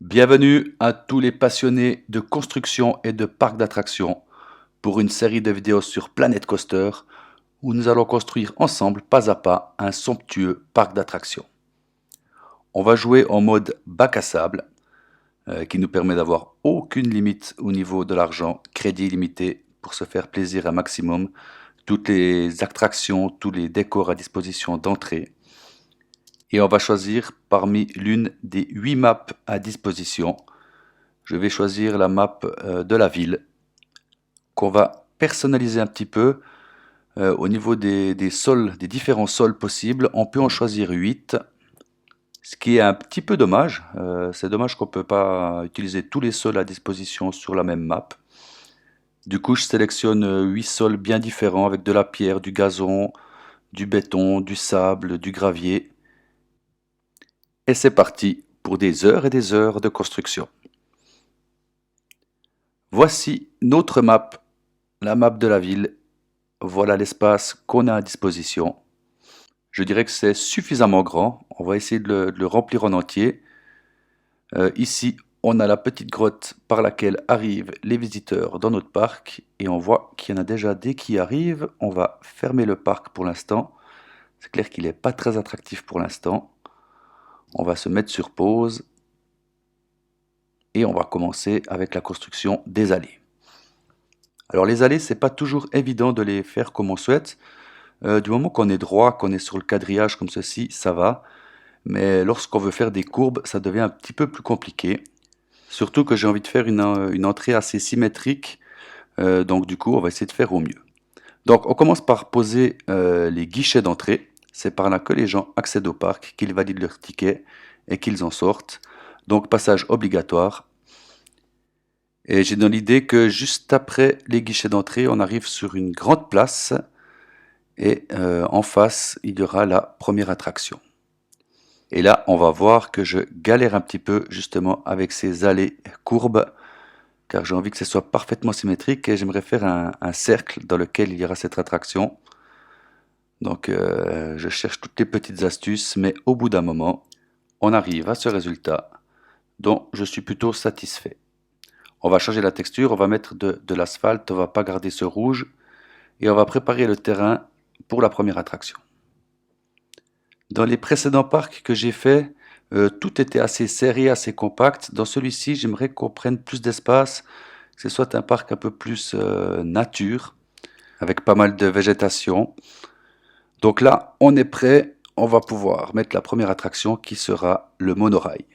Bienvenue à tous les passionnés de construction et de parcs d'attractions pour une série de vidéos sur Planet Coaster où nous allons construire ensemble pas à pas un somptueux parc d'attractions. On va jouer en mode bac à sable qui nous permet d'avoir aucune limite au niveau de l'argent, crédit illimité pour se faire plaisir un maximum, toutes les attractions, tous les décors à disposition d'entrée. Et on va choisir parmi l'une des 8 maps à disposition. Je vais choisir la map de la ville qu'on va personnaliser un petit peu au niveau des sols, des différents sols possibles. On peut en choisir 8, ce qui est un petit peu dommage. C'est dommage qu'on ne peut pas utiliser tous les sols à disposition sur la même map. Du coup, je sélectionne 8 sols bien différents avec de la pierre, du gazon, du béton, du sable, du gravier. Et c'est parti pour des heures et des heures de construction. Voici notre map, la map de la ville. Voilà l'espace qu'on a à disposition. Je dirais que c'est suffisamment grand. On va essayer de le remplir en entier. Ici, on a la petite grotte par laquelle arrivent les visiteurs dans notre parc. Et on voit qu'il y en a déjà des qui arrivent. On va fermer le parc pour l'instant. C'est clair qu'il n'est pas très attractif pour l'instant. On va se mettre sur pause. Et on va commencer avec la construction des allées. Alors les allées, c'est pas toujours évident de les faire comme on souhaite. Du moment qu'on est droit, qu'on est sur le quadrillage comme ceci, ça va. Mais lorsqu'on veut faire des courbes, ça devient un petit peu plus compliqué. Surtout que j'ai envie de faire une entrée assez symétrique. Donc du coup, on va essayer de faire au mieux. Donc on commence par poser les guichets d'entrée. C'est par là que les gens accèdent au parc, qu'ils valident leur ticket et qu'ils en sortent. Donc passage obligatoire. Et j'ai dans l'idée que juste après les guichets d'entrée, on arrive sur une grande place. Et en face, il y aura la première attraction. Et là, on va voir que je galère un petit peu justement avec ces allées courbes, car j'ai envie que ce soit parfaitement symétrique et j'aimerais faire un cercle dans lequel il y aura cette attraction. Donc je cherche toutes les petites astuces, mais au bout d'un moment, on arrive à ce résultat dont je suis plutôt satisfait. On va changer la texture, on va mettre de l'asphalte, on va pas garder ce rouge, et on va préparer le terrain pour la première attraction. Dans les précédents parcs que j'ai fait, tout était assez serré, assez compact. Dans celui-ci, j'aimerais qu'on prenne plus d'espace, que ce soit un parc un peu plus nature, avec pas mal de végétation. Donc là, on est prêt, on va pouvoir mettre la première attraction qui sera le monorail.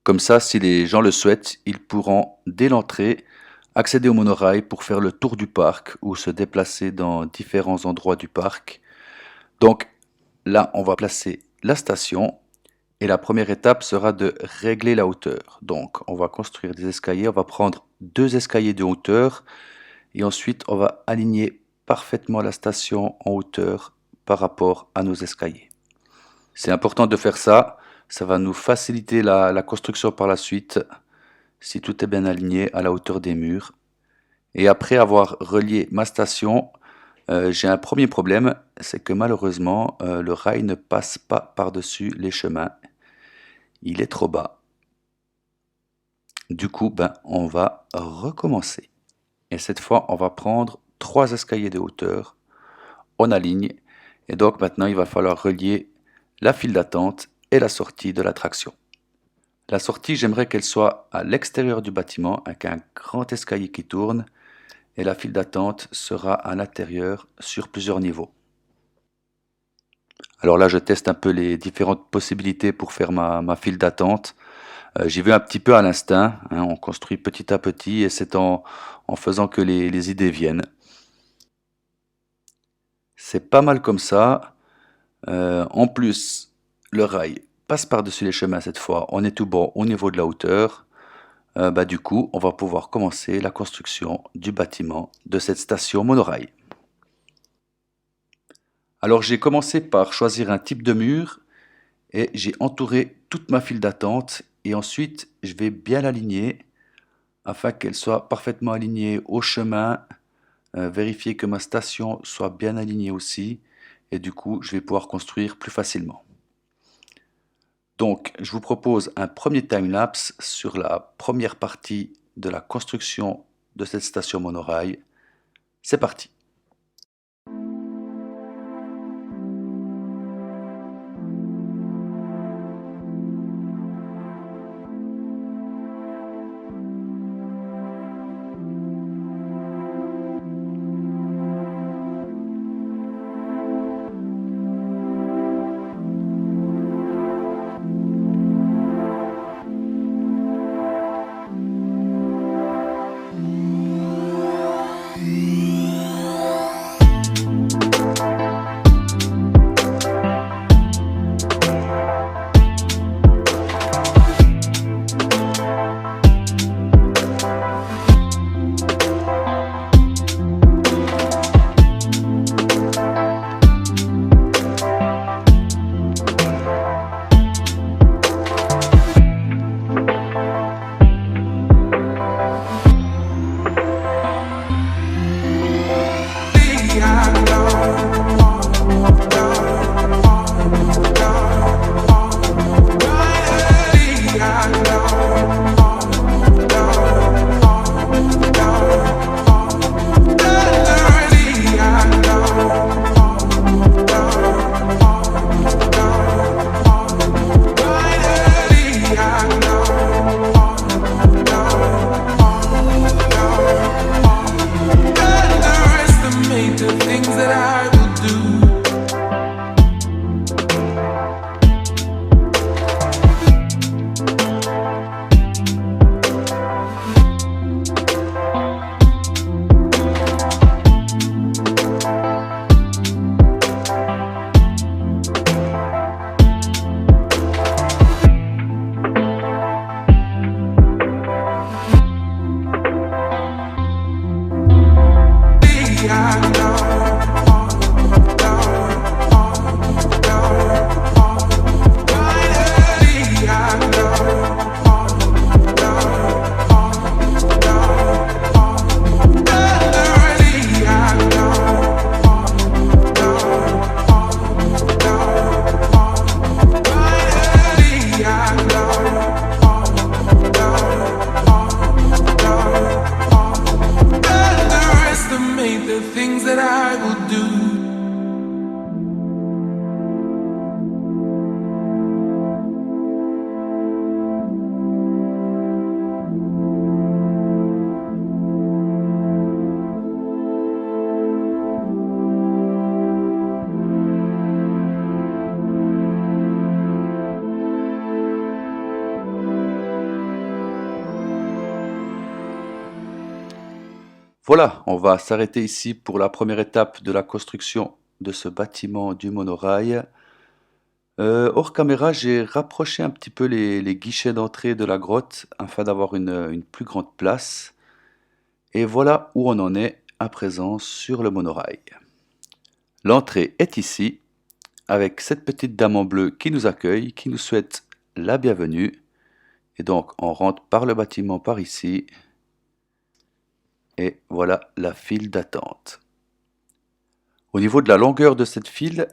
Comme ça, si les gens le souhaitent, ils pourront, dès l'entrée, accéder au monorail pour faire le tour du parc ou se déplacer dans différents endroits du parc. Donc là, on va placer la station. Et la première étape sera de régler la hauteur. Donc, on va construire des escaliers. On va prendre 2 escaliers de hauteur. Et ensuite, on va aligner parfaitement la station en hauteur par rapport à nos escaliers. C'est important de faire ça. Ça va nous faciliter la construction par la suite, si tout est bien aligné à la hauteur des murs. Et après avoir relié ma station, j'ai un premier problème, c'est que malheureusement, le rail ne passe pas par-dessus les chemins. Il est trop bas. Du coup, on va recommencer. Et cette fois, on va prendre 3 escaliers de hauteur. On aligne. Et donc maintenant, il va falloir relier la file d'attente et la sortie de l'attraction. La sortie, j'aimerais qu'elle soit à l'extérieur du bâtiment avec un grand escalier qui tourne. Et la file d'attente sera à l'intérieur sur plusieurs niveaux. Alors là, je teste un peu les différentes possibilités pour faire ma file d'attente. J'y vais un petit peu à l'instinct, hein, on construit petit à petit et c'est en faisant que les idées viennent. C'est pas mal comme ça. En plus, le rail passe par-dessus les chemins cette fois. On est tout bon au niveau de la hauteur. Du coup, on va pouvoir commencer la construction du bâtiment de cette station monorail. Alors j'ai commencé par choisir un type de mur et j'ai entouré toute ma file d'attente et ensuite je vais bien l'aligner afin qu'elle soit parfaitement alignée au chemin, vérifier que ma station soit bien alignée aussi, et du coup je vais pouvoir construire plus facilement. Donc, je vous propose un premier time-lapse sur la première partie de la construction de cette station monorail. C'est parti. Voilà, on va s'arrêter ici pour la première étape de la construction de ce bâtiment du monorail. Hors caméra, j'ai rapproché un petit peu les guichets d'entrée de la grotte afin d'avoir une plus grande place. Et voilà où on en est à présent sur le monorail. L'entrée est ici, avec cette petite dame en bleu qui nous accueille, qui nous souhaite la bienvenue. Et donc, on rentre par le bâtiment par ici. Et voilà la file d'attente. Au niveau de la longueur de cette file,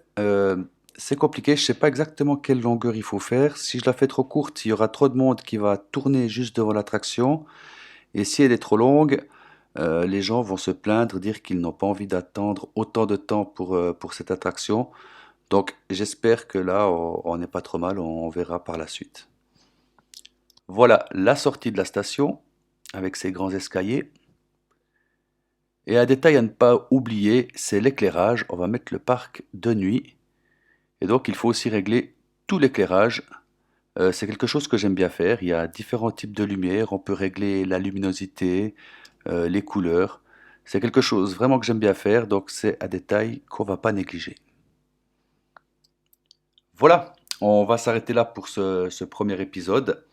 c'est compliqué, je ne sais pas exactement quelle longueur il faut faire. Si je la fais trop courte, il y aura trop de monde qui va tourner juste devant l'attraction. Et si elle est trop longue, les gens vont se plaindre, dire qu'ils n'ont pas envie d'attendre autant de temps pour cette attraction. Donc j'espère que là, on n'est pas trop mal, on verra par la suite. Voilà la sortie de la station, avec ses grands escaliers. Et un détail à ne pas oublier, c'est l'éclairage. On va mettre le parc de nuit. Et donc, il faut aussi régler tout l'éclairage. C'est quelque chose que j'aime bien faire. Il y a différents types de lumière. On peut régler la luminosité, les couleurs. C'est quelque chose vraiment que j'aime bien faire. Donc, c'est un détail qu'on ne va pas négliger. Voilà, on va s'arrêter là pour ce premier épisode.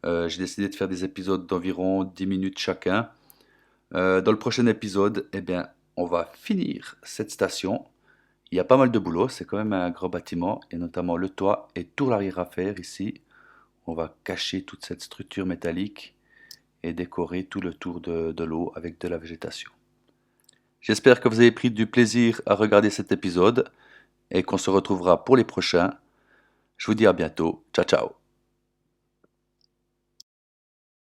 J'ai décidé de faire des épisodes d'environ 10 minutes chacun. Dans le prochain épisode, eh bien, on va finir cette station. Il y a pas mal de boulot, c'est quand même un grand bâtiment, et notamment le toit et tout l'arrière à faire ici. On va cacher toute cette structure métallique et décorer tout le tour de l'eau avec de la végétation. J'espère que vous avez pris du plaisir à regarder cet épisode et qu'on se retrouvera pour les prochains. Je vous dis à bientôt. Ciao, ciao.